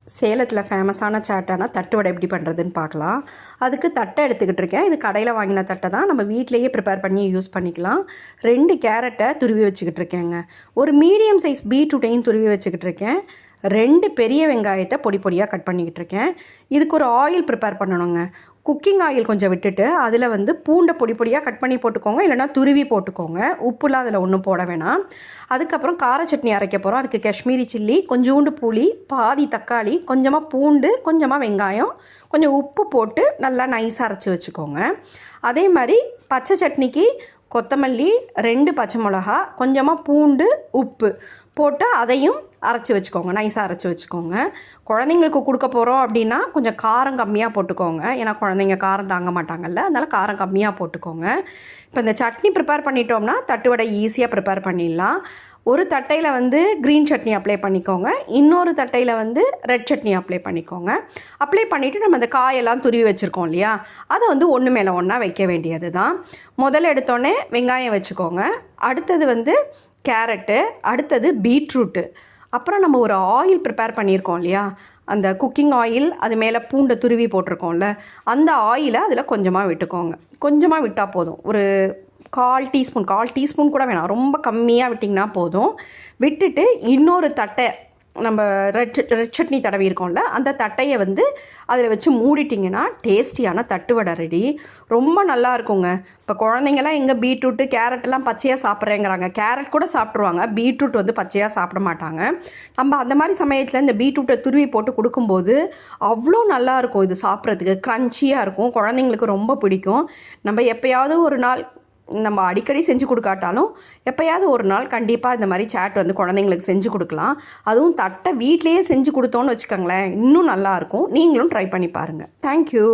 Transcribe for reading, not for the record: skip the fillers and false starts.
சேலத்தில் ஃபேமஸான சாட்டானா தட்டு வடை எப்படி பண்ணுறதுன்னு பார்க்கலாம். அதுக்கு தட்டை எடுத்துக்கிட்டு இருக்கேன். இது கடையில் வாங்கின தட்டை தான், நம்ம வீட்டிலையே ப்ரிப்பேர் பண்ணி யூஸ் பண்ணிக்கலாம். 2 கேரட்டை துருவி வச்சுக்கிட்டு இருக்கேங்க. ஒரு மீடியம் சைஸ் பீட்ரூட்டையும் துருவி வச்சுக்கிட்டு இருக்கேன். 2 பெரிய வெங்காயத்தை பொடி பொடியாக கட் பண்ணிக்கிட்டு இருக்கேன். இதுக்கு ஒரு ஆயில் ப்ரிப்பேர் பண்ணணுங்க. குக்கிங் ஆயில் கொஞ்சம் விட்டுட்டு அதில் பூண்டை பொடி பொடியாக கட் பண்ணி போட்டுக்கோங்க, இல்லைனா துருவி போட்டுக்கோங்க. உப்புலாம் அதில் ஒன்றும் போட வேணாம். அதுக்கப்புறம் கார சட்னி அரைக்க போகிறோம். அதுக்கு காஷ்மீரி சில்லி, கொஞ்சோண்டு புளி, பாதி தக்காளி, கொஞ்சமாக பூண்டு, கொஞ்சமாக வெங்காயம், கொஞ்சம் உப்பு போட்டு நல்லா நைஸாக அரைச்சி வச்சுக்கோங்க. அதே மாதிரி பச்சை சட்னிக்கு கொத்தமல்லி, 2 பச்சை மிளகா, கொஞ்சமாக பூண்டு, உப்பு போட்டு அதையும் அரைச்சி வச்சுக்கோங்க, நைஸாக அரைச்சி வச்சுக்கோங்க. குழந்தைங்களுக்கு கொடுக்க போகிறோம் அப்படின்னா கொஞ்சம் காரம் கம்மியாக போட்டுக்கோங்க. ஏன்னா குழந்தைங்க காரம் தாங்க மாட்டாங்கல்ல, அதனால் காரம் கம்மியாக போட்டுக்கோங்க. இப்போ இந்த சட்னி ப்ரிப்பேர் பண்ணிட்டோம்னா தட்டு வடை ஈஸியாக ப்ரிப்பேர் பண்ணிடலாம். ஒரு தட்டையில் க்ரீன் சட்னி அப்ளை பண்ணிக்கோங்க, இன்னொரு தட்டையில் ரெட் சட்னி அப்ளை பண்ணிக்கோங்க. அப்ளை பண்ணிவிட்டு நம்ம அந்த காயெல்லாம் துருவி வச்சுருக்கோம் இல்லையா, அதை ஒன்று மேலே ஒன்றா வைக்க வேண்டியது தான். முதல்ல எடுத்தோடனே வெங்காயம் வச்சுக்கோங்க, அடுத்தது கேரட்டு, அடுத்தது பீட்ரூட்டு, அப்புறம் நம்ம ஒரு ஆயில் ப்ரிப்பேர் பண்ணியிருக்கோம் இல்லையா, அந்த குக்கிங் ஆயில், அது மேலே பூண்டை துருவி போட்டிருக்கோம்ல, அந்த ஆயிலை அதில் கொஞ்சமாக விட்டுக்கோங்க. கொஞ்சமாக விட்டால் போதும், ஒரு 1/4 டீஸ்பூன் கூட வேணாம், ரொம்ப கம்மியாக விட்டிங்கன்னா போதும். விட்டுட்டு இன்னொரு தட்டை, நம்ம ரெட் சட்னி தடவி இருக்கோம்ல, அந்த தட்டையை அதில் வச்சு மூடிட்டிங்கன்னா டேஸ்டியான தட்டு வடை ரெடி. ரொம்ப நல்லா இருக்குங்க. இப்போ குழந்தைங்களாம் எங்கே பீட்ரூட்டு கேரட்டெல்லாம் பச்சையாக சாப்பிட்றேங்கிறாங்க. கேரட் கூட சாப்பிட்ருவாங்க, பீட்ரூட் பச்சையாக சாப்பிட மாட்டாங்க. நம்ம அந்த மாதிரி சமயத்தில் இந்த பீட்ரூட்டை துருவி போட்டு கொடுக்கும்போது அவ்வளோ நல்லாயிருக்கும். இது சாப்பிட்றதுக்கு க்ரன்ச்சியாக இருக்கும், குழந்தைங்களுக்கு ரொம்ப பிடிக்கும். நம்ம எப்போயாவது ஒரு நாள், நம்ம அடிக்கடி செஞ்சு கொடுக்காட்டாலும் எப்போயாவது ஒரு நாள் கண்டிப்பாக இந்த மாதிரி சாட் குழந்தைங்களுக்கு செஞ்சு கொடுக்கலாம். அதுவும் தட்டை வீட்டிலையே செஞ்சு கொடுத்தோன்னு வச்சுக்கோங்களேன், இன்னும் நல்லாயிருக்கும். நீங்களும் ட்ரை பண்ணி பாருங்கள். தேங்க்யூ.